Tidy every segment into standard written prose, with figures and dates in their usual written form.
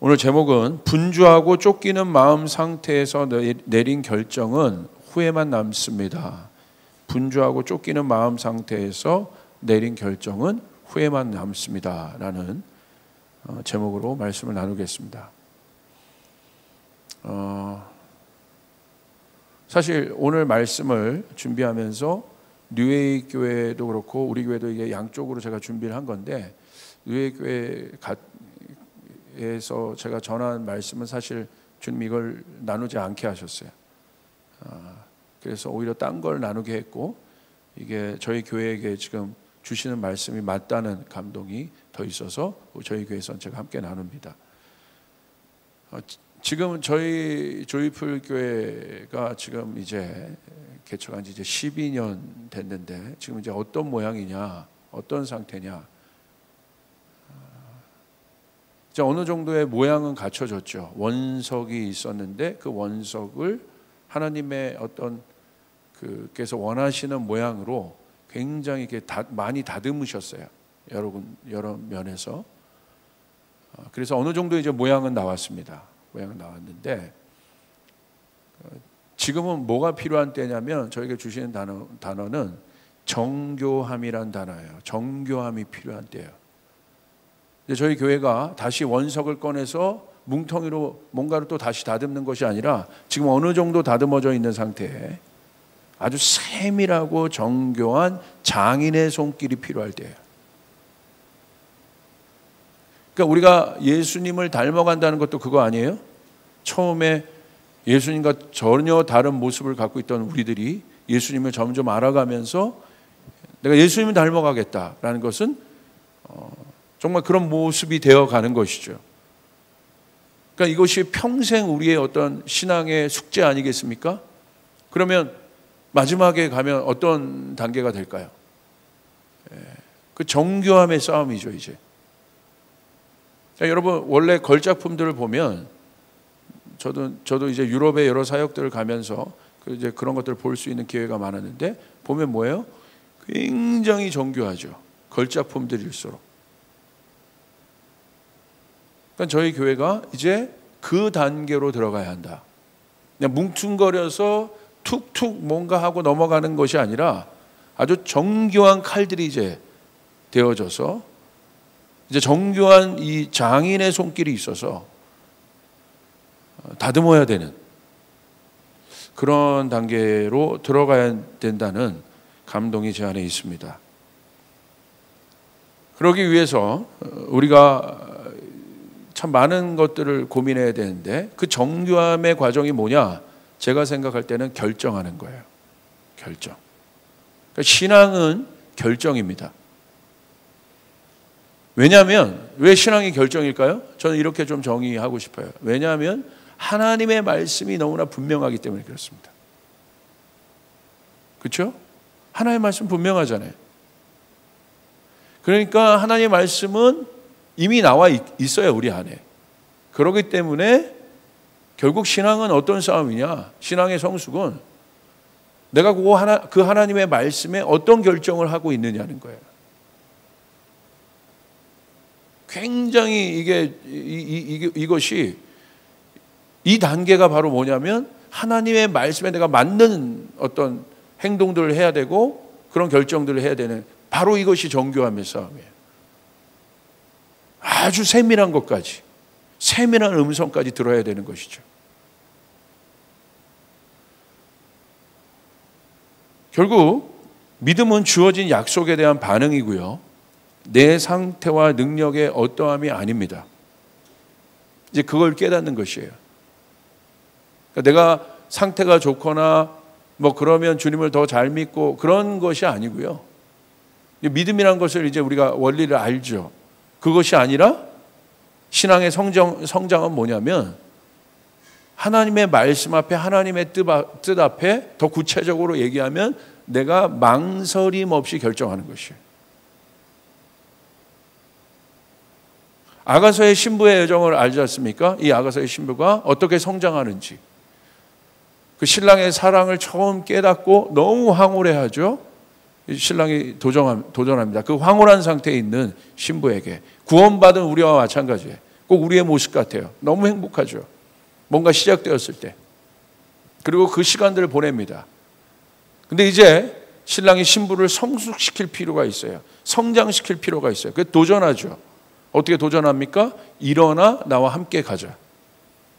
오늘 제목은 분주하고 쫓기는 마음 상태에서 내린 결정은 후회만 남습니다. 분주하고 쫓기는 마음 상태에서 내린 결정은 후회만 남습니다. 라는 제목으로 말씀을 나누겠습니다. 사실 오늘 말씀을 준비하면서 뉴웨이 교회도 그렇고 우리 교회도 이게 양쪽으로 제가 준비를 한 건데, 뉴웨이 교회에서 제가 전한 말씀은 사실 주님 이걸 나누지 않게 하셨어요. 그래서 오히려 딴 걸 나누게 했고, 이게 저희 교회에게 지금 주시는 말씀이 맞다는 감동이 더 있어서 저희 교회에서는 제가 함께 나눕니다. 지금 저희 조이풀 교회가 지금 이제 개척한 지 이제 12년 됐는데, 지금 이제 어떤 모양이냐, 어떤 상태냐, 이제 어느 정도의 모양은 갖춰졌죠. 원석이 있었는데 그 원석을 하나님의 어떤 그께서 원하시는 모양으로 굉장히 이렇게 많이 다듬으셨어요. 여러 면에서. 그래서 어느 정도 이제 모양은 나왔습니다. 모양은 나왔는데, 지금은 뭐가 필요한 때냐면 저에게 주시는 단어는 정교함이란 단어예요. 정교함이 필요한 때예요. 저희 교회가 다시 원석을 꺼내서 뭉텅이로 뭔가를 또 다시 다듬는 것이 아니라 지금 어느 정도 다듬어져 있는 상태에 아주 세밀하고 정교한 장인의 손길이 필요할 때예요. 그러니까 우리가 예수님을 닮아간다는 것도 그거 아니에요? 처음에 예수님과 전혀 다른 모습을 갖고 있던 우리들이 예수님을 점점 알아가면서 내가 예수님을 닮아가겠다라는 것은 정말 그런 모습이 되어가는 것이죠. 그러니까 이것이 평생 우리의 어떤 신앙의 숙제 아니겠습니까? 그러면 마지막에 가면 어떤 단계가 될까요? 그 정교함의 싸움이죠, 이제. 자, 여러분, 원래 걸작품들을 보면 저도 이제 유럽의 여러 사역들을 가면서 이제 그런 것들을 볼 수 있는 기회가 많았는데, 보면 뭐예요? 굉장히 정교하죠. 걸작품들일수록. 그러니까 저희 교회가 이제 그 단계로 들어가야 한다. 그냥 뭉퉁거려서 툭툭 뭔가 하고 넘어가는 것이 아니라 아주 정교한 칼들이 이제 되어져서 이제 정교한 이 장인의 손길이 있어서 다듬어야 되는 그런 단계로 들어가야 된다는 감동이 제 안에 있습니다. 그러기 위해서 우리가 참 많은 것들을 고민해야 되는데, 그 정교함의 과정이 뭐냐? 제가 생각할 때는 결정하는 거예요. 결정. 그러니까 신앙은 결정입니다. 왜냐하면, 왜 신앙이 결정일까요? 저는 이렇게 좀 정의하고 싶어요. 왜냐하면 하나님의 말씀이 너무나 분명하기 때문에 그렇습니다. 그렇죠? 하나님의 말씀 분명하잖아요. 그러니까 하나님의 말씀은 이미 나와 있어요, 우리 안에. 그렇기 때문에 결국 신앙은 어떤 싸움이냐? 신앙의 성숙은 내가 그 하나님의 말씀에 어떤 결정을 하고 있느냐는 거예요. 굉장히 이것이 이 단계가 바로 뭐냐면 하나님의 말씀에 내가 맞는 어떤 행동들을 해야 되고 그런 결정들을 해야 되는, 바로 이것이 정교함의 싸움이에요. 아주 세밀한 것까지, 세밀한 음성까지 들어야 되는 것이죠. 결국 믿음은 주어진 약속에 대한 반응이고요, 내 상태와 능력의 어떠함이 아닙니다. 이제 그걸 깨닫는 것이에요. 그러니까 내가 상태가 좋거나 뭐 그러면 주님을 더 잘 믿고 그런 것이 아니고요. 믿음이란 것을 이제 우리가 원리를 알죠. 그것이 아니라 신앙의 성장은 뭐냐면 하나님의 말씀 앞에, 하나님의 뜻 앞에 더 구체적으로 얘기하면 내가 망설임 없이 결정하는 것이에요. 아가서의 신부의 여정을 알지 않습니까? 이 아가서의 신부가 어떻게 성장하는지. 그 신랑의 사랑을 처음 깨닫고 너무 황홀해하죠. 신랑이 도전합니다. 그 황홀한 상태에 있는 신부에게, 구원받은 우리와 마찬가지예요. 꼭 우리의 모습 같아요. 너무 행복하죠. 뭔가 시작되었을 때. 그리고 그 시간들을 보냅니다. 근데 이제 신랑이 신부를 성숙시킬 필요가 있어요. 성장시킬 필요가 있어요. 그게 도전하죠. 어떻게 도전합니까? 일어나 나와 함께 가자.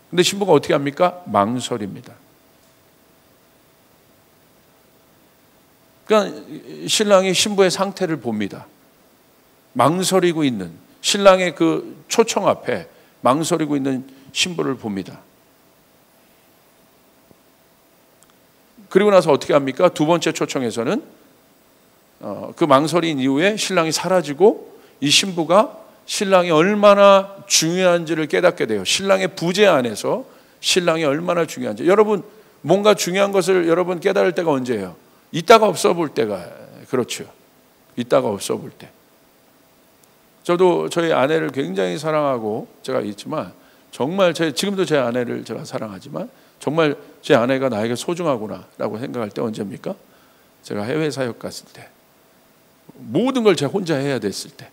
근데 신부가 어떻게 합니까? 망설입니다. 그러니까 신랑이 신부의 상태를 봅니다. 망설이고 있는 신랑의 그 초청 앞에 망설이고 있는 신부를 봅니다. 그리고 나서 어떻게 합니까? 두 번째 초청에서는 그 망설인 이후에 신랑이 사라지고 이 신부가 신랑이 얼마나 중요한지를 깨닫게 돼요. 신랑의 부재 안에서 신랑이 얼마나 중요한지. 여러분 뭔가 중요한 것을 여러분 깨달을 때가 언제예요? 있다가 없어 볼 때가 그렇죠. 있다가 없어 볼 때. 저도 저희 아내를 굉장히 사랑하고 제가 있지만 정말 지금도 제 아내를 제가 사랑하지만 정말 제 아내가 나에게 소중하구나라고 생각할 때 언제입니까? 제가 해외 사역 갔을 때 모든 걸 제가 혼자 해야 됐을 때.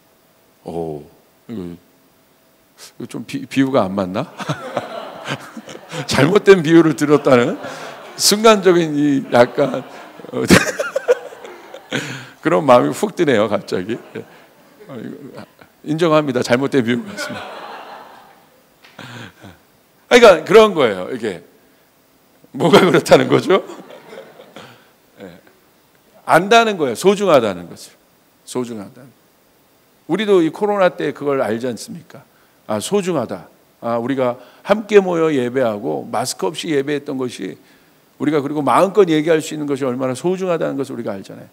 이거 좀 비유가 안 맞나? 잘못된 비유를 들었다는 순간적인 이 약간 그런 마음이 훅 드네요, 갑자기. 인정합니다. 잘못된 비유 같습니다. 그러니까 그런 거예요. 이게 뭐가 그렇다는 거죠? 안다는 거예요. 소중하다는 것을. 소중하다는. 우리도 이 코로나 때 그걸 알지 않습니까? 아, 소중하다. 아, 우리가 함께 모여 예배하고 마스크 없이 예배했던 것이 우리가 그리고 마음껏 얘기할 수 있는 것이 얼마나 소중하다는 것을 우리가 알잖아요.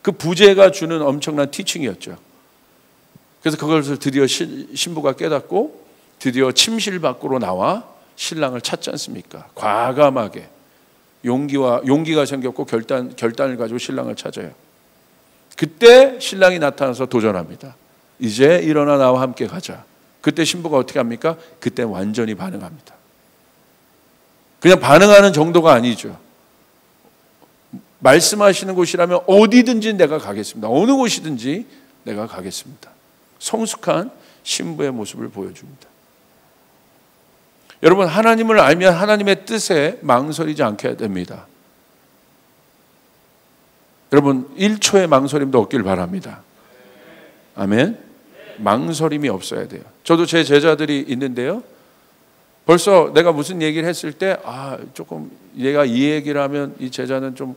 그 부재가 주는 엄청난 티칭이었죠. 그래서 그것을 드디어 신부가 깨닫고 드디어 침실 밖으로 나와 신랑을 찾지 않습니까? 과감하게 용기가 생겼고 결단을 가지고 신랑을 찾아요. 그때 신랑이 나타나서 도전합니다. 이제 일어나 나와 함께 가자. 그때 신부가 어떻게 합니까? 그때 완전히 반응합니다. 그냥 반응하는 정도가 아니죠. 말씀하시는 곳이라면 어디든지 내가 가겠습니다. 어느 곳이든지 내가 가겠습니다. 성숙한 신부의 모습을 보여줍니다. 여러분, 하나님을 알면 하나님의 뜻에 망설이지 않게 됩니다. 여러분, 1초의 망설임도 없길 바랍니다. 아멘. 망설임이 없어야 돼요. 저도 제 제자들이 있는데요. 벌써 내가 무슨 얘기를 했을 때 조금 얘가 이 얘기를 하면 이 제자는 좀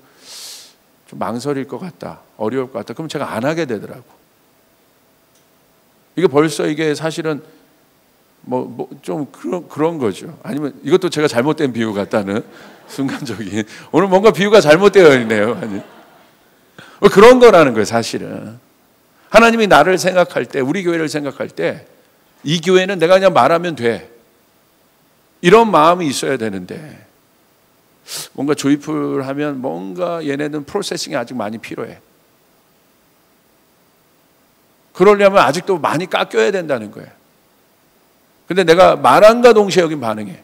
망설일 것 같다. 어려울 것 같다. 그럼 제가 안 하게 되더라고. 이게 벌써 이게 사실은 좀 그런 거죠. 아니면 이것도 제가 잘못된 비유 같다는 순간적인 오늘 뭔가 비유가 잘못되어 있네요. 그런 거라는 거예요. 사실은 하나님이 나를 생각할 때 우리 교회를 생각할 때 이 교회는 내가 그냥 말하면 돼. 이런 마음이 있어야 되는데 뭔가 조이풀 하면 뭔가 얘네는 프로세싱이 아직 많이 필요해. 그러려면 아직도 많이 깎여야 된다는 거예요. 근데 내가 말함과 동시에 여긴 반응해.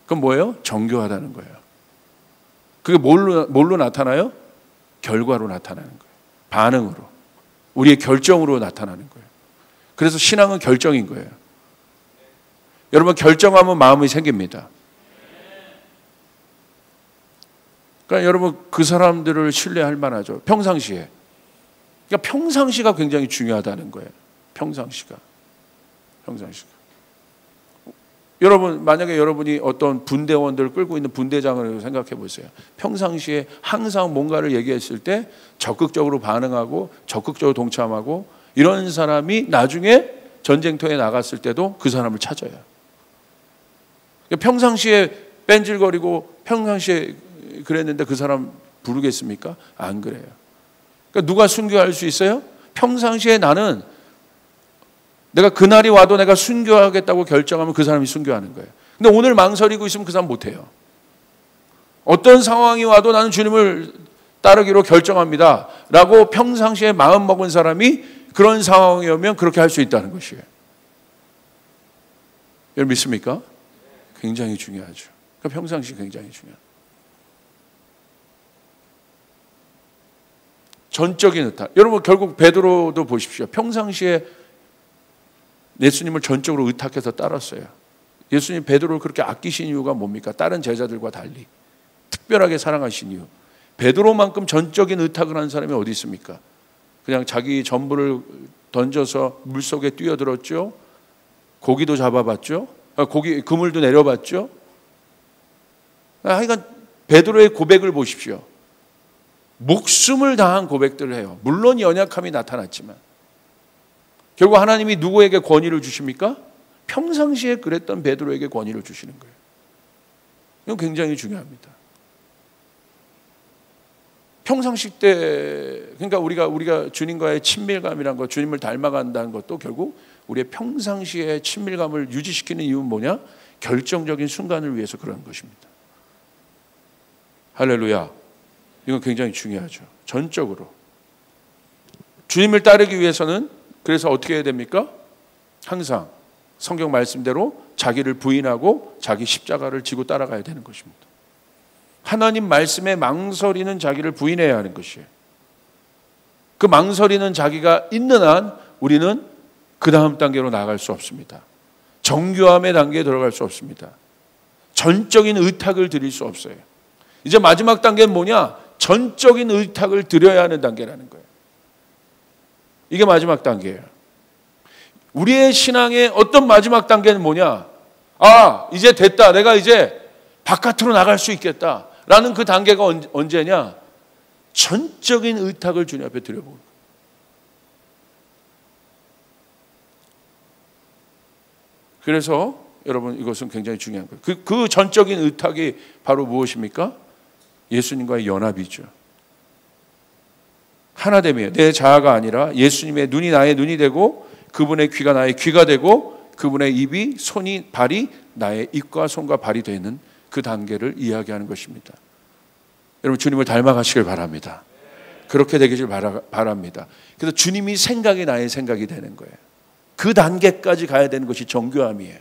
그건 뭐예요? 정교하다는 거예요. 그게 뭘로 나타나요? 결과로 나타나는 거예요. 반응으로. 우리의 결정으로 나타나는 거예요. 그래서 신앙은 결정인 거예요. 여러분, 결정하면 마음이 생깁니다. 그러니까 여러분, 그 사람들을 신뢰할 만하죠. 평상시에. 그러니까 평상시가 굉장히 중요하다는 거예요. 평상시가. 여러분, 만약에 여러분이 어떤 분대원들을 끌고 있는 분대장을 생각해 보세요. 평상시에 항상 뭔가를 얘기했을 때 적극적으로 반응하고 적극적으로 동참하고 이런 사람이 나중에 전쟁터에 나갔을 때도 그 사람을 찾아요. 평상시에 뺀질거리고 평상시에 그랬는데 그 사람 부르겠습니까? 안 그래요. 그러니까 누가 순교할 수 있어요? 평상시에 나는 내가 그날이 와도 내가 순교하겠다고 결정하면 그 사람이 순교하는 거예요. 근데 오늘 망설이고 있으면 그 사람 못해요. 어떤 상황이 와도 나는 주님을 따르기로 결정합니다 라고 평상시에 마음 먹은 사람이 그런 상황이 오면 그렇게 할 수 있다는 것이에요. 여러분 믿습니까? 굉장히 중요하죠. 그러니까 평상시 굉장히 중요해요. 전적인 의타. 여러분 결국 베드로도 보십시오. 평상시에 예수님을 전적으로 의탁해서 따랐어요. 예수님 베드로를 그렇게 아끼신 이유가 뭡니까? 다른 제자들과 달리 특별하게 사랑하신 이유. 베드로만큼 전적인 의탁을 한 사람이 어디 있습니까? 그냥 자기 전부를 던져서 물속에 뛰어들었죠. 고기도 잡아봤죠. 그물도 내려봤죠. 하여간 베드로의 고백을 보십시오. 목숨을 다한 고백들을 해요. 물론 연약함이 나타났지만 결국 하나님이 누구에게 권위를 주십니까? 평상시에 그랬던 베드로에게 권위를 주시는 거예요. 이건 굉장히 중요합니다. 평상시 때, 그러니까 우리가 주님과의 친밀감이란 것, 주님을 닮아간다는 것도 결국 우리의 평상시의 친밀감을 유지시키는 이유는 뭐냐? 결정적인 순간을 위해서 그런 것입니다. 할렐루야. 이건 굉장히 중요하죠. 전적으로. 주님을 따르기 위해서는 그래서 어떻게 해야 됩니까? 항상 성경 말씀대로 자기를 부인하고 자기 십자가를 지고 따라가야 되는 것입니다. 하나님 말씀에 망설이는 자기를 부인해야 하는 것이에요. 그 망설이는 자기가 있는 한 우리는 그 다음 단계로 나아갈 수 없습니다. 정교함의 단계에 들어갈 수 없습니다. 전적인 의탁을 드릴 수 없어요. 이제 마지막 단계는 뭐냐? 전적인 의탁을 드려야 하는 단계라는 거예요. 이게 마지막 단계예요. 우리의 신앙의 어떤 마지막 단계는 뭐냐? 아, 이제 됐다. 내가 이제 바깥으로 나갈 수 있겠다. 라는 그 단계가 언제냐? 전적인 의탁을 주님 앞에 드려보는 거예요. 그래서 여러분 이것은 굉장히 중요한 거예요. 그 전적인 의탁이 바로 무엇입니까? 예수님과의 연합이죠. 하나됨이에요. 내 자아가 아니라 예수님의 눈이 나의 눈이 되고 그분의 귀가 나의 귀가 되고 그분의 입이 손이 발이 나의 입과 손과 발이 되는 그 단계를 이야기하는 것입니다. 여러분 주님을 닮아가시길 바랍니다. 그렇게 되기를 바랍니다. 그래서 주님이 생각이 나의 생각이 되는 거예요. 그 단계까지 가야 되는 것이 정교함이에요.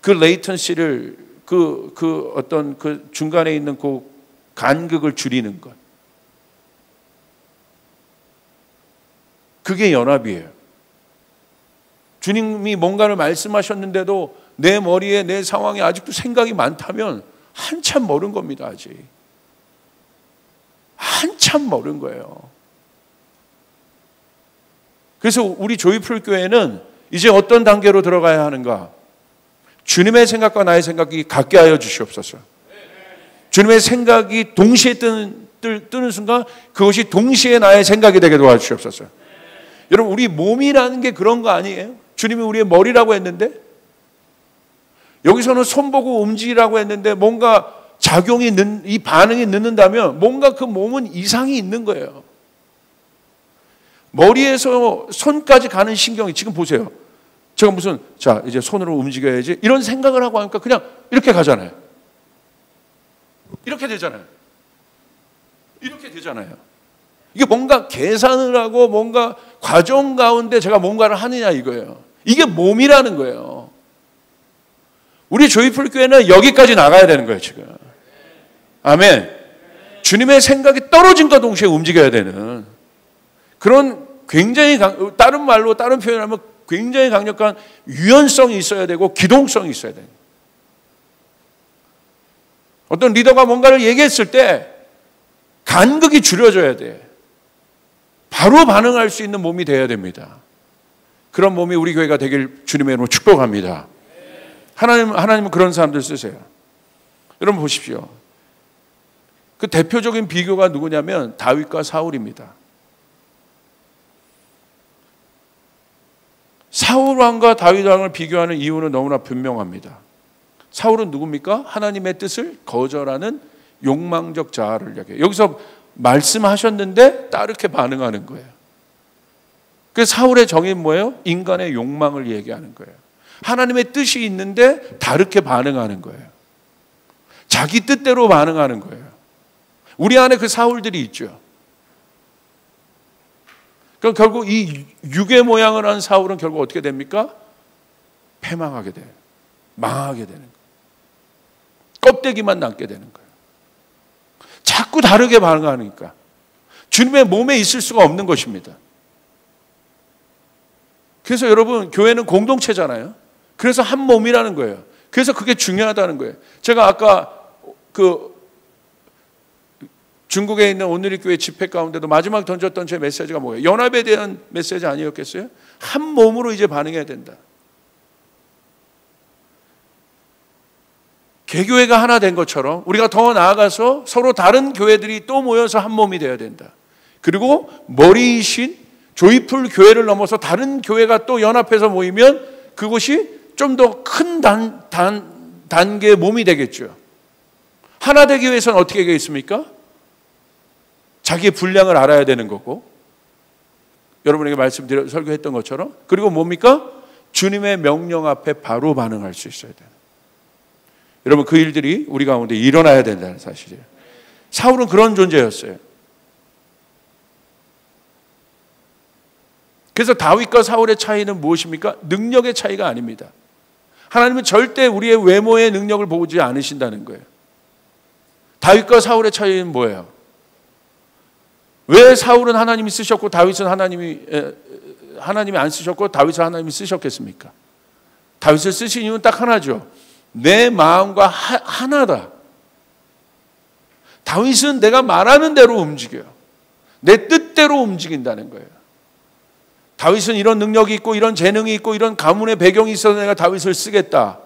그 레이턴시를 그 어떤 그 중간에 있는 그 간극을 줄이는 것. 그게 연합이에요. 주님이 뭔가를 말씀하셨는데도 내 머리에 내 상황에 아직도 생각이 많다면 한참 멀은 겁니다. 아직 한참 멀은 거예요. 그래서 우리 조이풀 교회는 이제 어떤 단계로 들어가야 하는가? 주님의 생각과 나의 생각이 같게 하여 주시옵소서. 주님의 생각이 동시에 뜨는 순간 그것이 동시에 나의 생각이 되게 도와주시옵소서. 여러분 우리 몸이라는 게 그런 거 아니에요? 주님이 우리의 머리라고 했는데 여기서는 손 보고 움직이라고 했는데 뭔가 작용이 이 반응이 늦는다면 뭔가 그 몸은 이상이 있는 거예요. 머리에서 손까지 가는 신경이 지금 보세요. 제가 무슨 자 이제 손으로 움직여야지 이런 생각을 하고 하니까 그냥 이렇게 가잖아요. 이렇게 되잖아요. 이렇게 되잖아요. 이게 뭔가 계산을 하고 뭔가 과정 가운데 제가 뭔가를 하느냐 이거예요. 이게 몸이라는 거예요. 우리 조이풀 교회는 여기까지 나가야 되는 거예요 지금. 아멘. 주님의 생각이 떨어진과 동시에 움직여야 되는 그런 굉장히 다른 말로 다른 표현하면 굉장히 강력한 유연성이 있어야 되고 기동성이 있어야 돼요. 어떤 리더가 뭔가를 얘기했을 때 간극이 줄여져야 돼. 바로 반응할 수 있는 몸이 되어야 됩니다. 그런 몸이 우리 교회가 되길 주님의 이름으로 축복합니다. 하나님은 그런 사람들 쓰세요. 여러분 보십시오. 그 대표적인 비교가 누구냐면 다윗과 사울입니다. 사울 왕과 다윗 왕을 비교하는 이유는 너무나 분명합니다. 사울은 누굽니까? 하나님의 뜻을 거절하는 욕망적 자아를 이야기해요. 여기서 말씀하셨는데 따르게 반응하는 거예요. 그래서 사울의 정의는 뭐예요? 인간의 욕망을 얘기하는 거예요. 하나님의 뜻이 있는데 다르게 반응하는 거예요. 자기 뜻대로 반응하는 거예요. 우리 안에 그 사울들이 있죠. 그럼 결국 이 육의 모양을 한 사울은 결국 어떻게 됩니까? 패망하게 돼요. 망하게 되는 거예요. 껍데기만 남게 되는 거예요. 자꾸 다르게 반응하니까 주님의 몸에 있을 수가 없는 것입니다. 그래서 여러분, 교회는 공동체잖아요. 그래서 한 몸이라는 거예요. 그래서 그게 중요하다는 거예요. 제가 아까 중국에 있는 온누리교회 집회 가운데도 마지막 던졌던 제 메시지가 뭐예요? 연합에 대한 메시지 아니었겠어요? 한 몸으로 이제 반응해야 된다. 개교회가 하나 된 것처럼 우리가 더 나아가서 서로 다른 교회들이 또 모여서 한 몸이 되어야 된다. 그리고 머리이신 조이풀 교회를 넘어서 다른 교회가 또 연합해서 모이면 그곳이 좀 더 큰 단계의 몸이 되겠죠. 하나 되기 위해서는 어떻게 되겠습니까? 자기의 분량을 알아야 되는 거고, 여러분에게 설교했던 것처럼, 그리고 뭡니까? 주님의 명령 앞에 바로 반응할 수 있어야 돼요. 여러분, 그 일들이 우리 가운데 일어나야 된다는 사실이에요. 사울은 그런 존재였어요. 그래서 다윗과 사울의 차이는 무엇입니까? 능력의 차이가 아닙니다. 하나님은 절대 우리의 외모의 능력을 보지 않으신다는 거예요. 다윗과 사울의 차이는 뭐예요? 왜 사울은 하나님이 쓰셨고 다윗은 하나님이 안 쓰셨고 다윗은 하나님이 쓰셨겠습니까? 다윗을 쓰신 이유는 딱 하나죠. 내 마음과 하나다. 다윗은 내가 말하는 대로 움직여요. 내 뜻대로 움직인다는 거예요. 다윗은 이런 능력이 있고 이런 재능이 있고 이런 가문의 배경이 있어서 내가 다윗을 쓰겠다.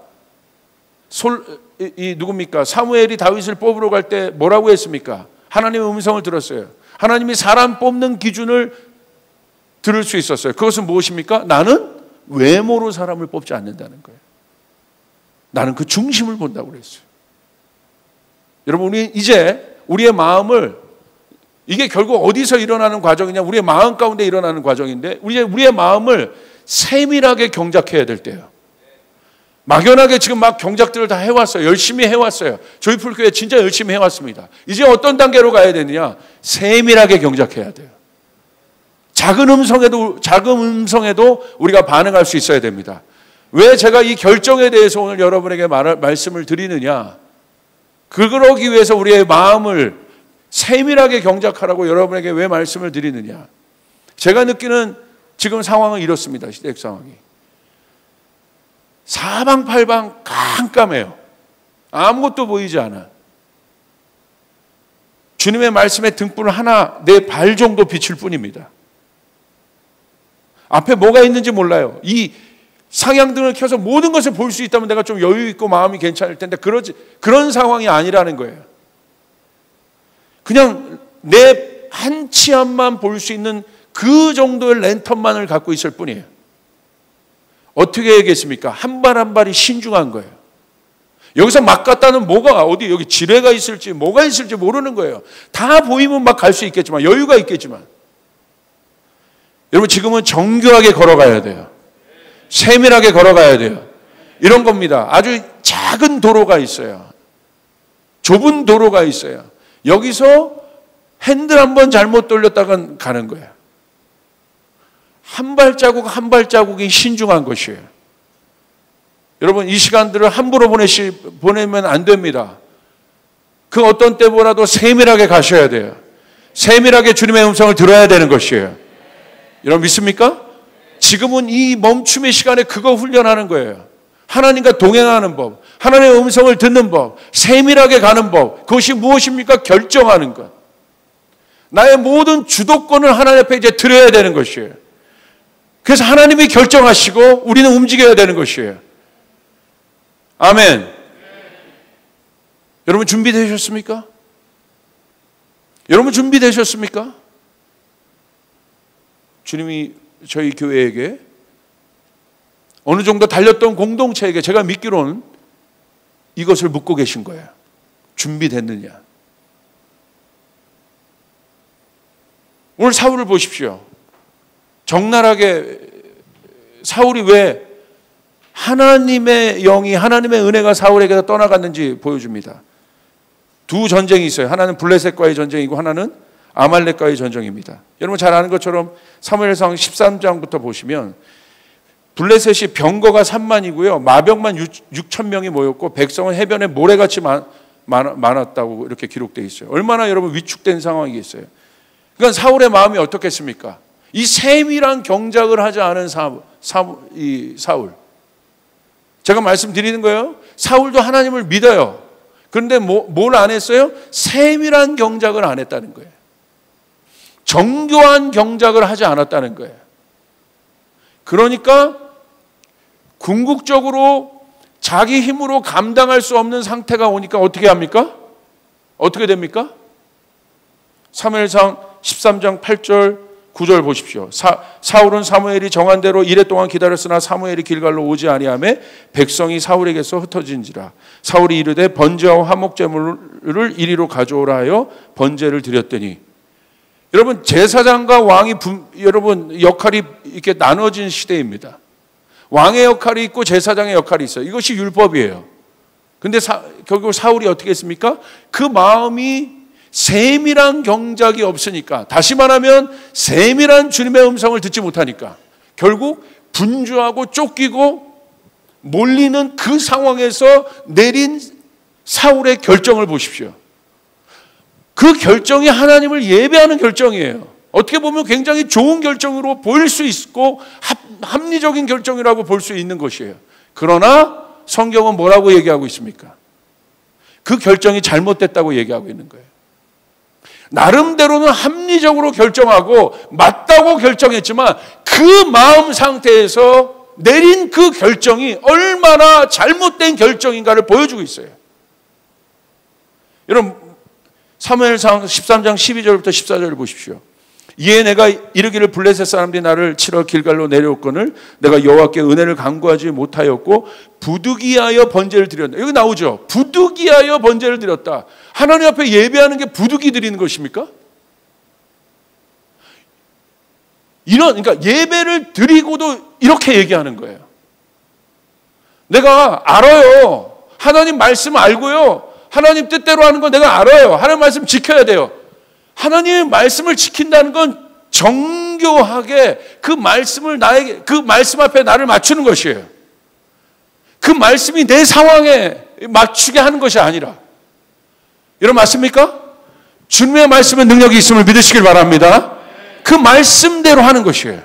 누굽니까? 사무엘이 다윗을 뽑으러 갈 때 뭐라고 했습니까? 하나님의 음성을 들었어요. 하나님이 사람 뽑는 기준을 들을 수 있었어요. 그것은 무엇입니까? 나는 외모로 사람을 뽑지 않는다는 거예요. 나는 그 중심을 본다고 그랬어요. 여러분, 우리 이제 우리의 마음을, 이게 결국 어디서 일어나는 과정이냐? 우리의 마음 가운데 일어나는 과정인데, 우리의 마음을 세밀하게 경작해야 될 때예요. 막연하게 지금 막 경작들을 다 해왔어요. 열심히 해왔어요. 조이풀 교회 진짜 열심히 해왔습니다. 이제 어떤 단계로 가야 되느냐? 세밀하게 경작해야 돼요. 작은 음성에도 우리가 반응할 수 있어야 됩니다. 왜 제가 이 결정에 대해서 오늘 여러분에게 말씀을 드리느냐? 그러기 위해서 우리의 마음을 세밀하게 경작하라고 여러분에게 왜 말씀을 드리느냐? 제가 느끼는 지금 상황은 이렇습니다. 시대 상황이. 사방팔방 깜깜해요. 아무것도 보이지 않아. 주님의 말씀의 등불 하나, 내 발 정도 비칠 뿐입니다. 앞에 뭐가 있는지 몰라요. 이 상향등을 켜서 모든 것을 볼 수 있다면 내가 좀 여유 있고 마음이 괜찮을 텐데 그런 상황이 아니라는 거예요. 그냥 내 한 치 앞만 볼 수 있는 그 정도의 랜턴만을 갖고 있을 뿐이에요. 어떻게 해야겠습니까? 한 발 한 발이 신중한 거예요. 여기서 막 갔다는 뭐가 어디 여기 지뢰가 있을지 뭐가 있을지 모르는 거예요. 다 보이면 막 갈 수 있겠지만, 여유가 있겠지만, 여러분 지금은 정교하게 걸어가야 돼요. 세밀하게 걸어가야 돼요. 이런 겁니다. 아주 작은 도로가 있어요. 좁은 도로가 있어요. 여기서 핸들 한번 잘못 돌렸다간 가는 거예요. 한 발자국 한 발자국이 신중한 것이에요. 여러분, 이 시간들을 함부로 보내면 안 됩니다. 그 어떤 때보다도 세밀하게 가셔야 돼요. 세밀하게 주님의 음성을 들어야 되는 것이에요. 여러분 믿습니까? 지금은 이 멈춤의 시간에 그거 훈련하는 거예요. 하나님과 동행하는 법, 하나님의 음성을 듣는 법, 세밀하게 가는 법. 그것이 무엇입니까? 결정하는 것. 나의 모든 주도권을 하나님 앞에 이제 드려야 되는 것이에요. 그래서 하나님이 결정하시고 우리는 움직여야 되는 것이에요. 아멘. 여러분 준비되셨습니까? 여러분 준비되셨습니까? 주님이 저희 교회에게 어느 정도 달렸던 공동체에게 제가 믿기로는 이것을 묻고 계신 거예요. 준비됐느냐? 오늘 사울을 보십시오. 적나라하게 사울이 왜 하나님의 영이, 하나님의 은혜가 사울에게서 떠나갔는지 보여줍니다. 두 전쟁이 있어요. 하나는 블레셋과의 전쟁이고 하나는 아말렉과의 전쟁입니다. 여러분 잘 아는 것처럼 사무엘상 13장부터 보시면 블레셋이 병거가 3만이고요. 마병만 6천 명이 모였고 백성은 해변에 모래같이 많았다고 이렇게 기록되어 있어요. 얼마나 여러분 위축된 상황이겠어요. 그러니까 사울의 마음이 어떻겠습니까? 이 세밀한 경작을 하지 않은 사울. 제가 말씀드리는 거예요. 사울도 하나님을 믿어요. 그런데 뭘 안 했어요? 세밀한 경작을 안 했다는 거예요. 정교한 경작을 하지 않았다는 거예요. 그러니까 궁극적으로 자기 힘으로 감당할 수 없는 상태가 오니까 어떻게 합니까? 어떻게 됩니까? 사무엘상 13장 8절 9절 보십시오. 사울은 사무엘이 정한 대로 이레 동안 기다렸으나 사무엘이 길갈로 오지 아니하며 백성이 사울에게서 흩어진지라. 사울이 이르되 번제와 화목 제물을 이리로 가져오라 하여 번제를 드렸더니, 여러분 제사장과 왕이 여러분 역할이 이렇게 나눠진 시대입니다. 왕의 역할이 있고 제사장의 역할이 있어요. 이것이 율법이에요. 근데 결국 사울이 어떻게 했습니까? 그 마음이 세밀한 경작이 없으니까, 다시 말하면 세밀한 주님의 음성을 듣지 못하니까 결국 분주하고 쫓기고 몰리는 그 상황에서 내린 사울의 결정을 보십시오. 그 결정이 하나님을 예배하는 결정이에요. 어떻게 보면 굉장히 좋은 결정으로 보일 수 있고 합리적인 결정이라고 볼 수 있는 것이에요. 그러나 성경은 뭐라고 얘기하고 있습니까? 그 결정이 잘못됐다고 얘기하고 있는 거예요. 나름대로는 합리적으로 결정하고 맞다고 결정했지만 그 마음 상태에서 내린 그 결정이 얼마나 잘못된 결정인가를 보여주고 있어요. 여러분 사무엘상 13장 12절부터 14절을 보십시오. 이에 내가 이르기를 블레셋 사람들이 나를 치러 길갈로 내려올거늘 내가 여호와께 은혜를 간구하지 못하였고 부득이하여 번제를 드렸다. 여기 나오죠. 부득이하여 번제를 드렸다. 하나님 앞에 예배하는 게 부득이 드리는 것입니까? 그러니까 예배를 드리고도 이렇게 얘기하는 거예요. 내가 알아요. 하나님 말씀 알고요. 하나님 뜻대로 하는 거 내가 알아요. 하나님 말씀 지켜야 돼요. 하나님의 말씀을 지킨다는 건 정교하게 그 말씀을 그 말씀 앞에 나를 맞추는 것이에요. 그 말씀이 내 상황에 맞추게 하는 것이 아니라. 여러분 맞습니까? 주님의 말씀에 능력이 있음을 믿으시길 바랍니다. 그 말씀대로 하는 것이에요.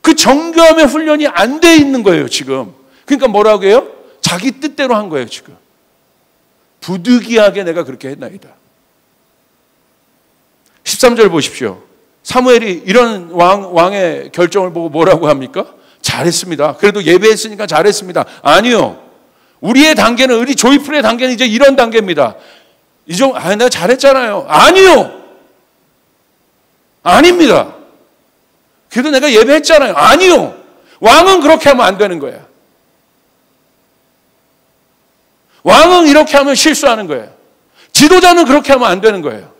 그 정교함의 훈련이 안 돼 있는 거예요 지금. 그러니까 뭐라고 해요? 자기 뜻대로 한 거예요 지금. 부득이하게 내가 그렇게 했나이다. 13절 보십시오. 사무엘이 이런 왕의 결정을 보고 뭐라고 합니까? 잘했습니다. 그래도 예배했으니까 잘했습니다. 아니요. 우리의 단계는, 우리 조이풀의 단계는 이제 이런 단계입니다. 내가 잘했잖아요. 아니요. 아닙니다. 그래도 내가 예배했잖아요. 아니요. 왕은 그렇게 하면 안 되는 거예요. 왕은 이렇게 하면 실수하는 거예요. 지도자는 그렇게 하면 안 되는 거예요.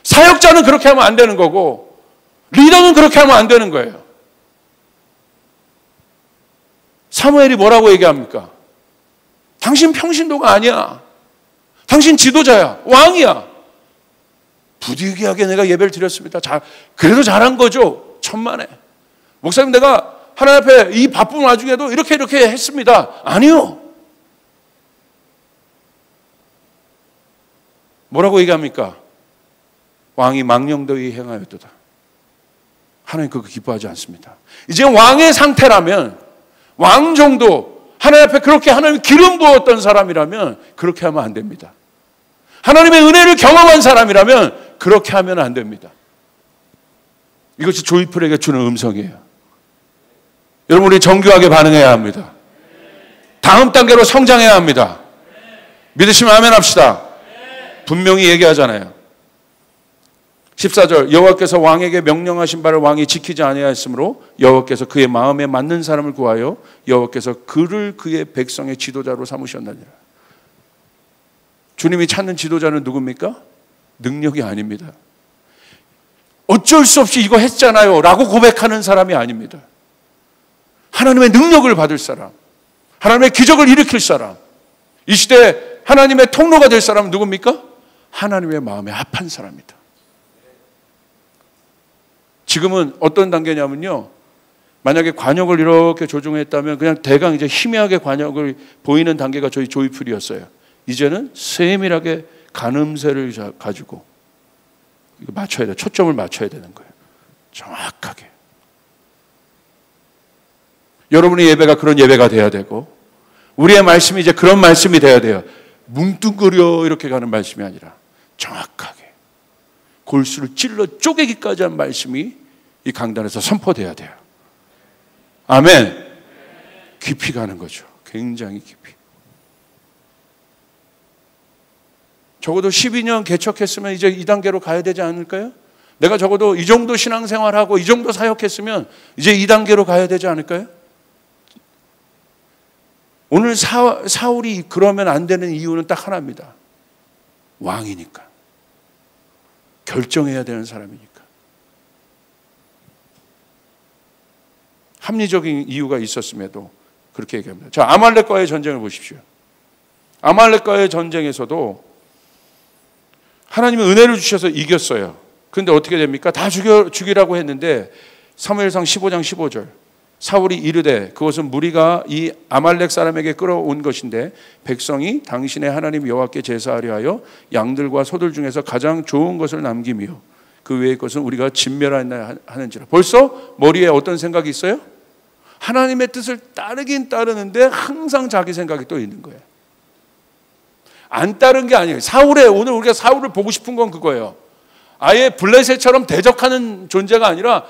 사역자는 그렇게 하면 안 되는 거고 리더는 그렇게 하면 안 되는 거예요. 사무엘이 뭐라고 얘기합니까? 당신 평신도가 아니야. 당신 지도자야. 왕이야. 부득이하게 내가 예배를 드렸습니다. 그래도 잘한 거죠. 천만에. 목사님 내가 하나님 앞에 이 바쁜 와중에도 이렇게 했습니다. 아니요. 뭐라고 얘기합니까? 왕이 망령되이 행하였도다. 하나님 그거 기뻐하지 않습니다. 이제 왕의 상태라면, 왕 정도 하나님 앞에 그렇게 하나님 기름 부었던 사람이라면 그렇게 하면 안 됩니다. 하나님의 은혜를 경험한 사람이라면 그렇게 하면 안 됩니다. 이것이 조이풀에게 주는 음성이에요. 여러분 우리 정교하게 반응해야 합니다. 다음 단계로 성장해야 합니다. 믿으시면 아멘 합시다. 분명히 얘기하잖아요. 14절 여호와께서 왕에게 명령하신 바를 왕이 지키지 아니하였으므로 여호와께서 그의 마음에 맞는 사람을 구하여 여호와께서 그를 그의 백성의 지도자로 삼으셨느니라. 주님이 찾는 지도자는 누굽니까? 능력이 아닙니다. 어쩔 수 없이 이거 했잖아요 라고 고백하는 사람이 아닙니다. 하나님의 능력을 받을 사람, 하나님의 기적을 일으킬 사람, 이 시대 하나님의 통로가 될 사람은 누굽니까? 하나님의 마음에 합한 사람입니다. 지금은 어떤 단계냐면요, 만약에 관역을 이렇게 조종했다면 그냥 대강 이제 희미하게 관역을 보이는 단계가 저희 조이풀이었어요. 이제는 세밀하게 가늠쇠를 가지고 이거 맞춰야 돼. 초점을 맞춰야 되는 거예요. 정확하게. 여러분의 예배가 그런 예배가 돼야 되고, 우리의 말씀이 이제 그런 말씀이 돼야 돼요. 뭉뚱그려 이렇게 가는 말씀이 아니라 정확하게 골수를 찔러 쪼개기까지 한 말씀이 이 강단에서 선포돼야 돼요. 아멘. 깊이 가는 거죠. 굉장히 깊이. 적어도 12년 개척했으면 이제 2단계로 가야 되지 않을까요? 내가 적어도 이 정도 신앙생활하고 이 정도 사역했으면 이제 2단계로 가야 되지 않을까요? 오늘 사울이 그러면 안 되는 이유는 딱 하나입니다. 왕이니까. 결정해야 되는 사람이니까. 합리적인 이유가 있었음에도 그렇게 얘기합니다. 자, 아말렉과의 전쟁을 보십시오. 아말렉과의 전쟁에서도 하나님은 은혜를 주셔서 이겼어요. 그런데 어떻게 됩니까? 다 죽이라고 했는데 사무엘상 15장 15절 사울이 이르되 그것은 무리가 이 아말렉 사람에게 끌어온 것인데 백성이 당신의 하나님 여호와께 제사하려 하여 양들과 소들 중에서 가장 좋은 것을 남기며 그 외의 것은 우리가 진멸하였나 하는지라. 벌써 머리에 어떤 생각이 있어요? 하나님의 뜻을 따르긴 따르는데 항상 자기 생각이 또 있는 거예요. 안 따른 게 아니에요. 오늘 우리가 사울을 보고 싶은 건 그거예요. 아예 블레셋처럼 대적하는 존재가 아니라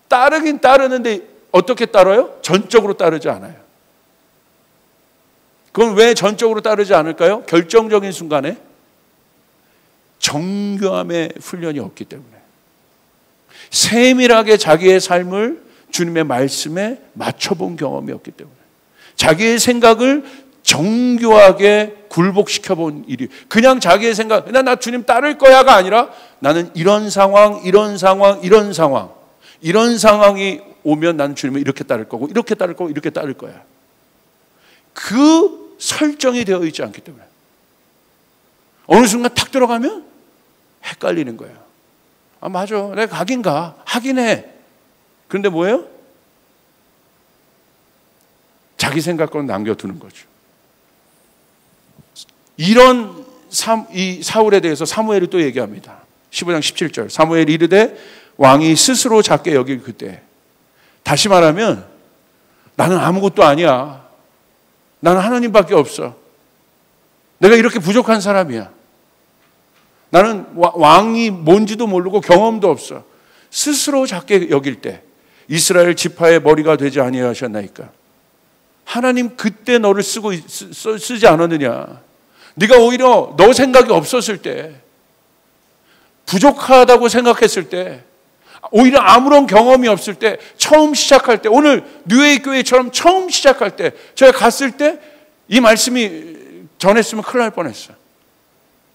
따르긴 따르는데 어떻게 따라요? 전적으로 따르지 않아요. 그건 왜 전적으로 따르지 않을까요? 결정적인 순간에 정교함의 훈련이 없기 때문에, 세밀하게 자기의 삶을 주님의 말씀에 맞춰본 경험이 없기 때문에, 자기의 생각을 정교하게 굴복시켜본 일이, 그냥 자기의 생각, 나 주님 따를 거야가 아니라 나는 이런 상황, 이런 상황, 이런 상황, 이런 상황이 오면 나는 주님을 이렇게 따를 거고, 이렇게 따를 거고, 이렇게 따를 거야. 그 설정이 되어 있지 않기 때문에 어느 순간 탁 들어가면 헷갈리는 거예요. 아, 맞아. 내가 가긴 가. 하긴 해. 그런데 뭐예요? 자기 생각과는 남겨두는 거죠. 이런 이 사울에 대해서 사무엘이 또 얘기합니다. 15장 17절 사무엘이 이르되 왕이 스스로 작게 여길 그때, 다시 말하면 나는 아무것도 아니야. 나는 하나님밖에 없어. 내가 이렇게 부족한 사람이야. 나는 왕이 뭔지도 모르고 경험도 없어. 스스로 작게 여길 때 이스라엘 지파의 머리가 되지 아니하셨나이까. 하나님 그때 너를 쓰지 않았느냐. 네가 오히려 너 생각이 없었을 때, 부족하다고 생각했을 때, 오히려 아무런 경험이 없을 때, 처음 시작할 때, 오늘 뉴에이 교회처럼 처음 시작할 때, 제가 갔을 때 이 말씀이 전했으면 큰일 날 뻔했어.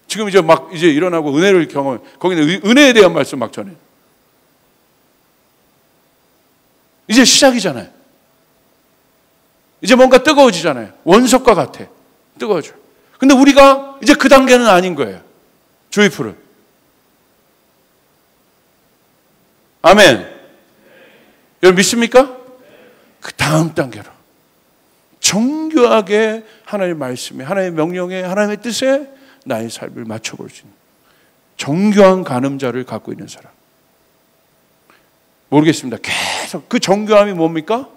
지금 이제 일어나고 은혜를 경험해. 거기는 은혜에 대한 말씀 막 전해. 이제 시작이잖아요. 이제 뭔가 뜨거워지잖아요. 원석과 같아. 뜨거워져. 근데 우리가 이제 그 단계는 아닌 거예요. 조이풀은. 아멘. 여러분 믿습니까? 그 다음 단계로 정교하게 하나님의 말씀에, 하나님의 명령에, 하나님의 뜻에 나의 삶을 맞춰볼 수 있는 정교한 간음자를 갖고 있는 사람. 모르겠습니다. 계속 그 정교함이 뭡니까?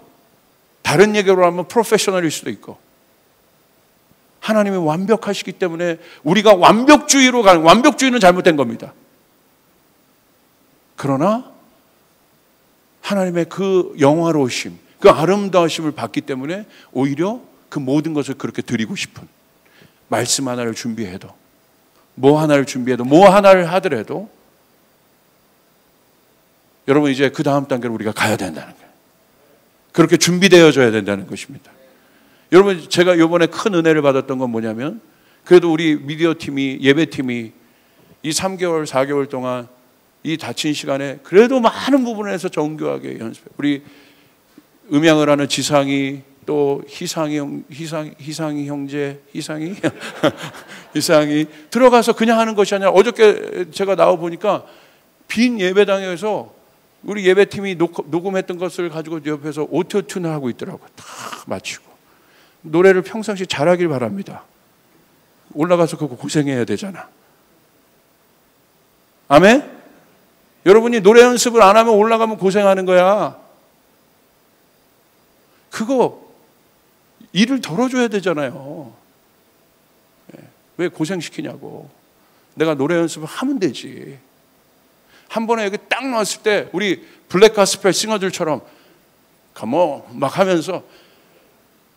다른 얘기로 하면 프로페셔널일 수도 있고, 하나님이 완벽하시기 때문에 우리가 완벽주의로 가는, 완벽주의는 잘못된 겁니다. 그러나 하나님의 그 영화로우심, 그 아름다우심을 받기 때문에 오히려 그 모든 것을 그렇게 드리고 싶은, 말씀 하나를 준비해도, 뭐 하나를 준비해도, 뭐 하나를 하더라도 여러분 이제 그 다음 단계로 우리가 가야 된다는 거예요. 그렇게 준비되어져야 된다는 것입니다. 여러분 제가 이번에 큰 은혜를 받았던 건 뭐냐면, 그래도 우리 미디어 팀이, 예배 팀이 이 3개월 4개월 동안 이 닫힌 시간에 그래도 많은 부분에서 정교하게 연습해. 우리 음향을 하는 지상이, 또 희상이 형제, 희상이 들어가서 그냥 하는 것이 아니라, 어저께 제가 나와 보니까 빈 예배당에서 우리 예배팀이 녹음했던 것을 가지고 옆에서 오토튠을 하고 있더라고요. 다 마치고. 노래를 평상시 잘하길 바랍니다. 올라가서 그거 고생해야 되잖아. 아멘? 여러분이 노래 연습을 안 하면 올라가면 고생하는 거야. 그거 일을 덜어줘야 되잖아요. 왜 고생시키냐고. 내가 노래 연습을 하면 되지. 한 번에 여기 딱 나왔을 때 우리 블랙 가스펠 싱어들처럼 컴온 막 하면서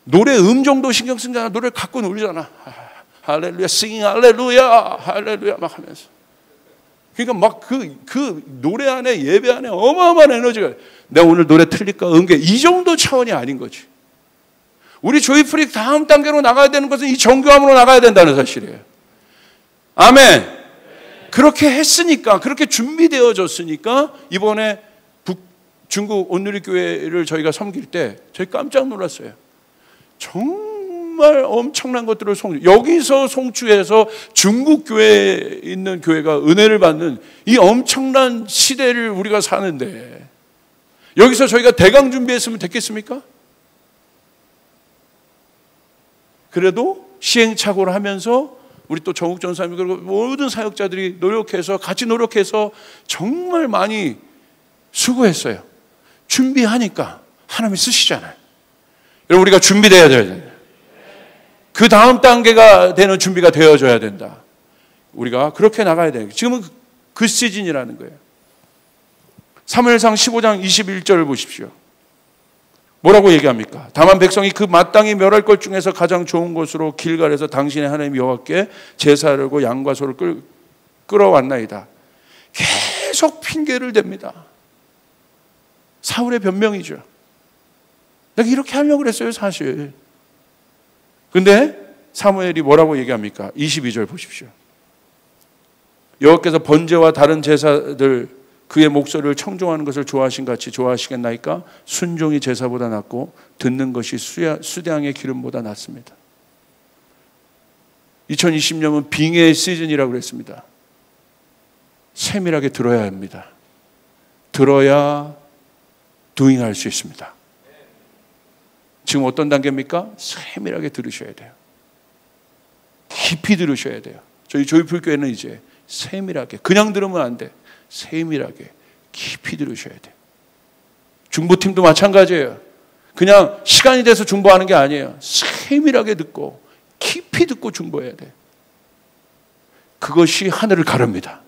노래 음정도 신경 쓰잖아. 노래를 갖고 놀잖아. 할렐루야, 싱 할렐루야, 할렐루야 막 하면서. 그러니까 막 그 노래 안에, 예배 안에 어마어마한 에너지가, 내가 오늘 노래 틀릴까 음계, 이 정도 차원이 아닌 거지. 우리 조이풀이 다음 단계로 나가야 되는 것은 이 정교함으로 나가야 된다는 사실이에요. 아멘. 그렇게 했으니까, 그렇게 준비되어졌으니까 이번에 중국 온누리교회를 저희가 섬길 때 저희 깜짝 놀랐어요. 정말 엄청난 것들을 여기서 송출해서 중국 교회에 있는 교회가 은혜를 받는 이 엄청난 시대를 우리가 사는데, 여기서 저희가 대강 준비했으면 됐겠습니까? 그래도 시행착오를 하면서 우리 또 정욱 전사님 그리고 모든 사역자들이 노력해서, 같이 노력해서 정말 많이 수고했어요. 준비하니까 하나님이 쓰시잖아요. 여러분, 우리가 준비되어야 돼요. 그 다음 단계가 되는 준비가 되어져야 된다. 우리가 그렇게 나가야 돼요. 지금은 그 시즌이라는 거예요. 사무엘상 15장 21절을 보십시오. 뭐라고 얘기합니까? 다만 백성이 그 마땅히 멸할 것 중에서 가장 좋은 곳으로 길갈에서 당신의 하나님 여호와께 제사하려고 양과 소를 끌어왔나이다. 계속 핑계를 댑니다. 사울의 변명이죠. 내가 이렇게 하려고 그랬어요, 사실. 근데 사무엘이 뭐라고 얘기합니까? 22절 보십시오. 여호와께서 번제와 다른 제사들 그의 목소리를 청종하는 것을 좋아하신 같이 좋아하시겠나이까? 순종이 제사보다 낫고 듣는 것이 수량의 기름보다 낫습니다. 2020년은 빙의 시즌이라고 그랬습니다. 세밀하게 들어야 합니다. 들어야 도잉할 수 있습니다. 지금 어떤 단계입니까? 세밀하게 들으셔야 돼요. 깊이 들으셔야 돼요. 저희 조이풀교회는 이제 세밀하게, 그냥 들으면 안 돼. 세밀하게 깊이 들으셔야 돼요. 중보팀도 마찬가지예요. 그냥 시간이 돼서 중보하는 게 아니에요. 세밀하게 듣고 깊이 듣고 중보해야 돼요. 그것이 하늘을 가릅니다.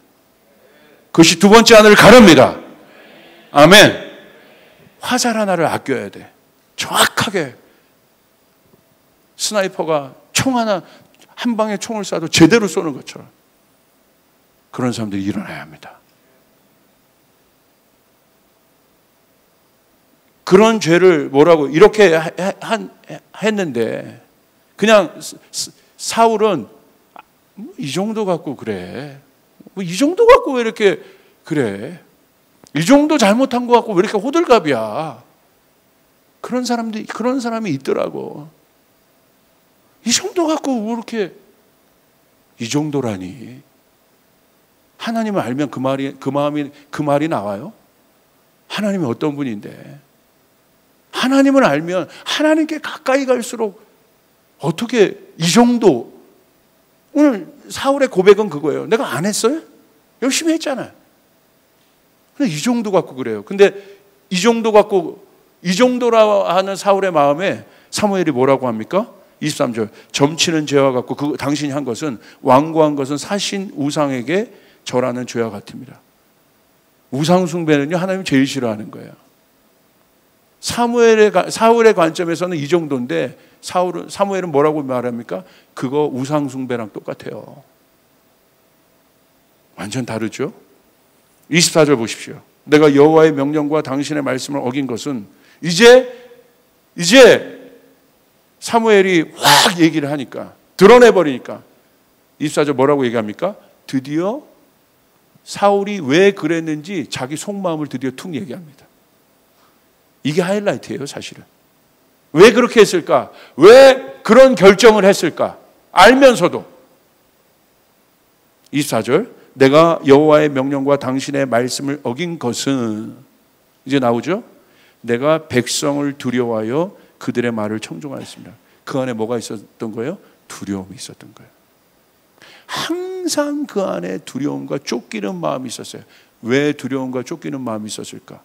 그것이 두 번째 하늘을 가릅니다. 아멘. 화살 하나를 아껴야 돼. 정확하게 스나이퍼가 총 하나, 한 방에 총을 쏴도 제대로 쏘는 것처럼 그런 사람들이 일어나야 합니다. 그런 죄를 뭐라고 이렇게 했는데, 그냥 사울은 이 정도 갖고 그래, 이 정도 갖고 왜 이렇게 그래, 이 정도 잘못한 거 갖고 왜 이렇게 호들갑이야. 그런 사람이 있더라고. 이 정도 갖고 왜 이렇게, 이 정도라니. 하나님을 알면 그 말이 나와요? 하나님이 어떤 분인데? 하나님을 알면 하나님께 가까이 갈수록 어떻게 이 정도. 오늘 사울의 고백은 그거예요. 내가 안 했어요? 열심히 했잖아요. 근데 이 정도 갖고 그래요. 근데 이 정도 갖고, 이 정도라 하는 사울의 마음에 사무엘이 뭐라고 합니까? 23절. 점치는 죄와 같고 당신이 한 것은, 완고한 것은 사신 우상에게 절하는 죄와 같습니다. 우상 숭배는요, 하나님 제일 싫어하는 거예요. 사울의 관점에서는 이 정도인데 사무엘은 뭐라고 말합니까? 그거 우상 숭배랑 똑같아요. 완전 다르죠? 24절 보십시오. 내가 여호와의 명령과 당신의 말씀을 어긴 것은, 이제 사무엘이 확 얘기를 하니까, 드러내버리니까 24절 뭐라고 얘기합니까? 드디어 사울이 왜 그랬는지 자기 속마음을 드디어 툭 얘기합니다. 이게 하이라이트예요, 사실은. 왜 그렇게 했을까? 왜 그런 결정을 했을까? 알면서도. 24절. 내가 여호와의 명령과 당신의 말씀을 어긴 것은, 이제 나오죠? 내가 백성을 두려워하여 그들의 말을 청종하였습니다. 그 안에 뭐가 있었던 거예요? 두려움이 있었던 거예요. 항상 그 안에 두려움과 쫓기는 마음이 있었어요. 왜 두려움과 쫓기는 마음이 있었을까?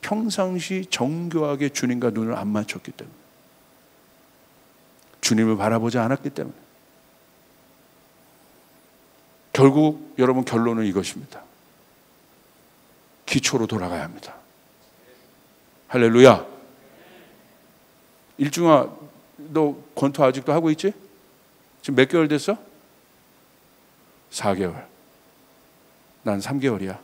평상시 정교하게 주님과 눈을 안 맞췄기 때문에, 주님을 바라보지 않았기 때문에. 결국 여러분 결론은 이것입니다. 기초로 돌아가야 합니다. 할렐루야. 일중아, 너 권투 아직도 하고 있지? 지금 몇 개월 됐어? 4개월. 난 3개월이야.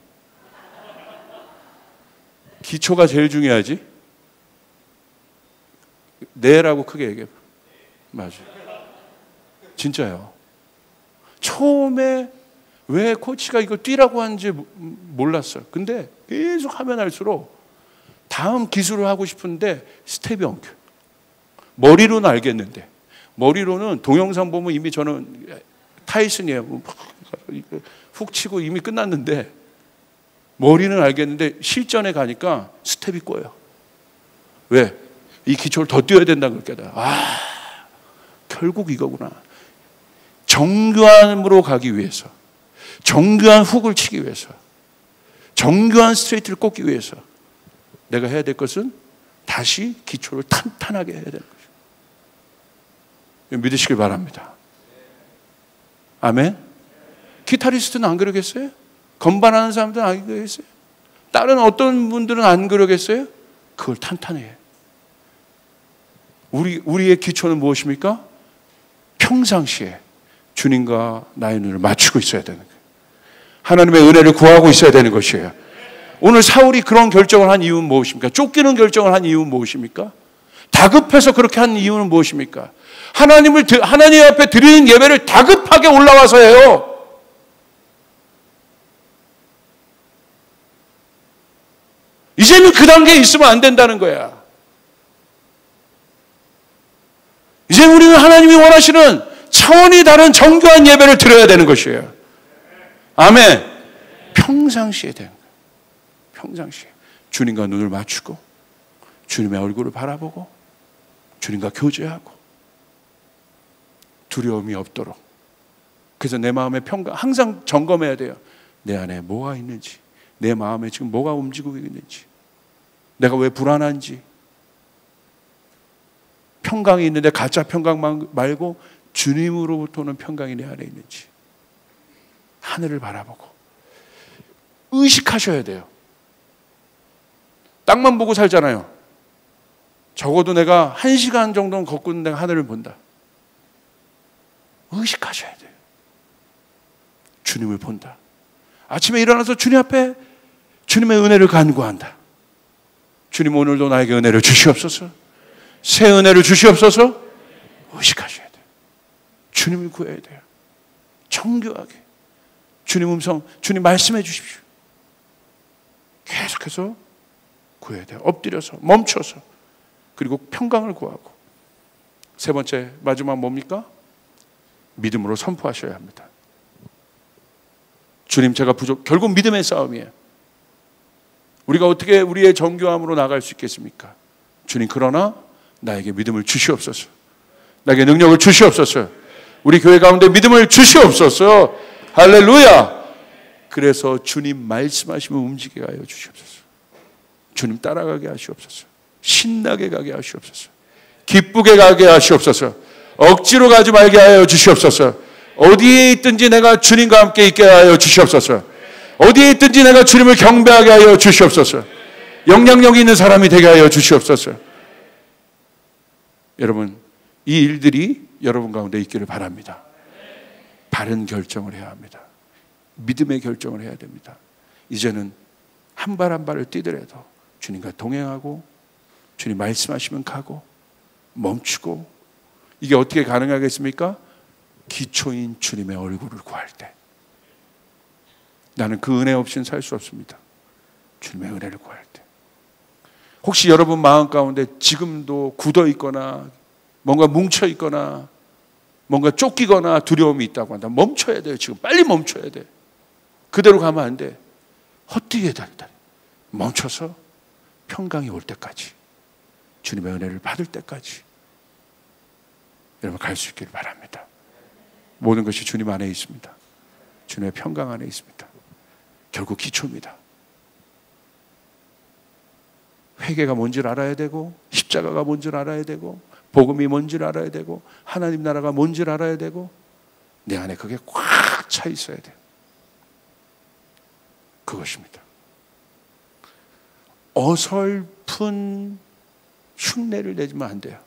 기초가 제일 중요하지? 네라고 크게 얘기해. 맞아요. 진짜요. 처음에 왜 코치가 이걸 뛰라고 하는지 몰랐어요. 근데 계속 하면 할수록 다음 기술을 하고 싶은데 스텝이 엉켜. 머리로는 알겠는데, 머리로는 동영상 보면 이미 저는 타이슨이에요. 훅 치고 이미 끝났는데, 머리는 알겠는데 실전에 가니까 스텝이 꼬여. 왜? 이 기초를 더 뛰어야 된다는 걸 깨달아. 아, 결국 이거구나. 정교함으로 가기 위해서, 정교한 훅을 치기 위해서, 정교한 스트레이트를 꽂기 위해서 내가 해야 될 것은 다시 기초를 탄탄하게 해야 되는 거죠. 믿으시길 바랍니다. 아멘. 기타리스트는 안 그러겠어요? 건반하는 사람들은 안 그러겠어요? 다른 어떤 분들은 안 그러겠어요? 그걸 탄탄해요. 우리의 기초는 무엇입니까? 평상시에 주님과 나의 눈을 맞추고 있어야 되는 거예요. 하나님의 은혜를 구하고 있어야 되는 것이에요. 오늘 사울이 그런 결정을 한 이유는 무엇입니까? 쫓기는 결정을 한 이유는 무엇입니까? 다급해서 그렇게 한 이유는 무엇입니까? 하나님 앞에 드리는 예배를 다급하게 올라와서 해요. 이제는 그 단계에 있으면 안 된다는 거야. 이제 우리는 하나님이 원하시는 차원이 다른 정교한 예배를 드려야 되는 것이에요. 아멘. 평상시에 되는 거예요. 평상시에 주님과 눈을 맞추고 주님의 얼굴을 바라보고 주님과 교제하고 두려움이 없도록. 그래서 내 마음의 평강 항상 점검해야 돼요. 내 안에 뭐가 있는지, 내 마음에 지금 뭐가 움직이고 있는지, 내가 왜 불안한지. 평강이 있는데 가짜 평강 말고 주님으로부터는 평강이 내 안에 있는지 하늘을 바라보고 의식하셔야 돼요. 땅만 보고 살잖아요. 적어도 내가 1시간 정도는 걷고 있는 내가 하늘을 본다. 의식하셔야 돼요. 주님을 본다. 아침에 일어나서 주님 앞에 주님의 은혜를 간구한다. 주님, 오늘도 나에게 은혜를 주시옵소서. 새 은혜를 주시옵소서. 의식하셔야 돼요. 주님을 구해야 돼요. 정교하게 주님 음성, 주님 말씀해 주십시오. 계속해서 구해야 돼요. 엎드려서, 멈춰서, 그리고 평강을 구하고. 세 번째, 마지막 뭡니까? 믿음으로 선포하셔야 합니다. 주님, 제가 결국 믿음의 싸움이에요. 우리가 어떻게 우리의 정교함으로 나갈 수 있겠습니까? 주님, 그러나 나에게 믿음을 주시옵소서. 나에게 능력을 주시옵소서. 우리 교회 가운데 믿음을 주시옵소서. 할렐루야. 그래서 주님 말씀하시면 움직이게 하여 주시옵소서. 주님 따라가게 하시옵소서. 신나게 가게 하시옵소서. 기쁘게 가게 하시옵소서. 억지로 가지 말게 하여 주시옵소서. 어디에 있든지 내가 주님과 함께 있게 하여 주시옵소서. 어디에 있든지 내가 주님을 경배하게 하여 주시옵소서. 영향력 있는 사람이 되게 하여 주시옵소서. 여러분, 이 일들이 여러분 가운데 있기를 바랍니다. 바른 결정을 해야 합니다. 믿음의 결정을 해야 됩니다. 이제는 한 발 한 발을 뛰더라도 주님과 동행하고 주님 말씀하시면 가고 멈추고. 이게 어떻게 가능하겠습니까? 기초인 주님의 얼굴을 구할 때. 나는 그 은혜 없이는 살 수 없습니다. 주님의 은혜를 구할 때. 혹시 여러분 마음 가운데 지금도 굳어 있거나 뭔가 뭉쳐 있거나 뭔가 쫓기거나 두려움이 있다고 한다. 멈춰야 돼요. 지금 빨리 멈춰야 돼. 그대로 가면 안 돼. 헛디게 달다. 멈춰서 평강이 올 때까지, 주님의 은혜를 받을 때까지 여러분 갈 수 있기를 바랍니다. 모든 것이 주님 안에 있습니다. 주님의 평강 안에 있습니다. 결국 기초입니다. 회개가 뭔지를 알아야 되고, 십자가가 뭔지를 알아야 되고, 복음이 뭔지를 알아야 되고, 하나님 나라가 뭔지를 알아야 되고, 내 안에 그게 꽉 차 있어야 돼요. 그것입니다. 어설픈 흉내를 내지면 안 돼요.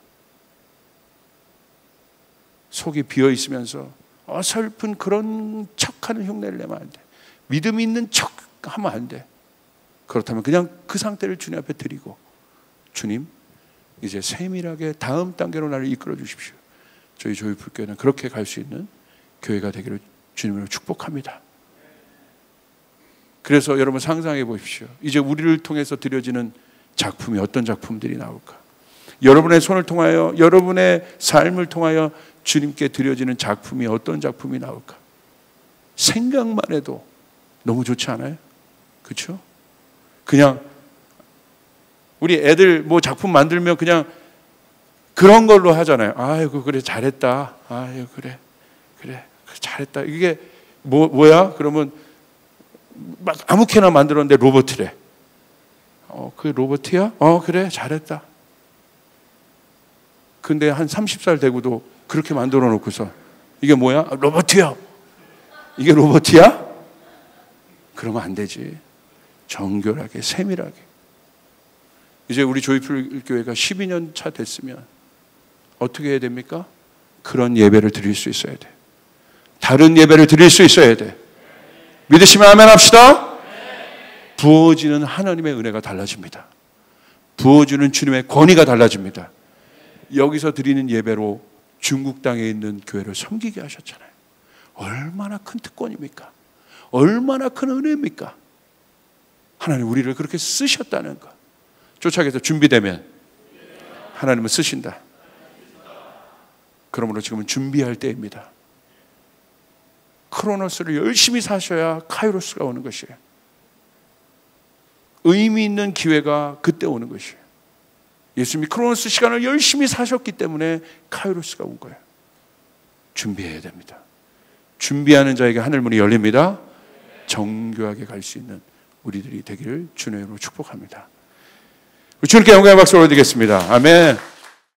속이 비어 있으면서 어설픈 그런 척하는 흉내를 내면 안 돼. 믿음 있는 척하면 안 돼. 그렇다면 그냥 그 상태를 주님 앞에 드리고, 주님 이제 세밀하게 다음 단계로 나를 이끌어 주십시오. 저희 조이풀교회는 그렇게 갈 수 있는 교회가 되기를 주님으로 축복합니다. 그래서 여러분 상상해 보십시오. 이제 우리를 통해서 드려지는 작품이 어떤 작품들이 나올까? 여러분의 손을 통하여, 여러분의 삶을 통하여 주님께 드려지는 작품이 어떤 작품이 나올까? 생각만 해도 너무 좋지 않아요? 그렇죠? 그냥 우리 애들 뭐 작품 만들면 그냥 그런 걸로 하잖아요. 아이고 그래 잘했다. 아이고 그래 잘했다. 이게 뭐야? 그러면 막 아무렇게나 만들었는데 로봇이래. 그게 로봇이야? 그래 잘했다. 근데 한 30살 되고도 그렇게 만들어 놓고서 이게 뭐야? 로봇이야. 이게 로봇이야? 그러면 안 되지. 정결하게 세밀하게. 이제 우리 조이풀 교회가 12년 차 됐으면 어떻게 해야 됩니까? 그런 예배를 드릴 수 있어야 돼. 다른 예배를 드릴 수 있어야 돼. 믿으시면 아멘 합시다. 부어지는 하나님의 은혜가 달라집니다. 부어주는 주님의 권위가 달라집니다. 여기서 드리는 예배로 중국 땅에 있는 교회를 섬기게 하셨잖아요. 얼마나 큰 특권입니까? 얼마나 큰 은혜입니까? 하나님 우리를 그렇게 쓰셨다는 것. 쫓아가서 준비되면 하나님은 쓰신다. 그러므로 지금은 준비할 때입니다. 크로노스를 열심히 사셔야 카이로스가 오는 것이에요. 의미 있는 기회가 그때 오는 것이에요. 예수님이 크로노스 시간을 열심히 사셨기 때문에 카이로스가 온 거예요. 준비해야 됩니다. 준비하는 자에게 하늘문이 열립니다. 정교하게 갈 수 있는 우리들이 되기를 주님으로 축복합니다. 주님께 영광의 박수 올려드리겠습니다. 아멘.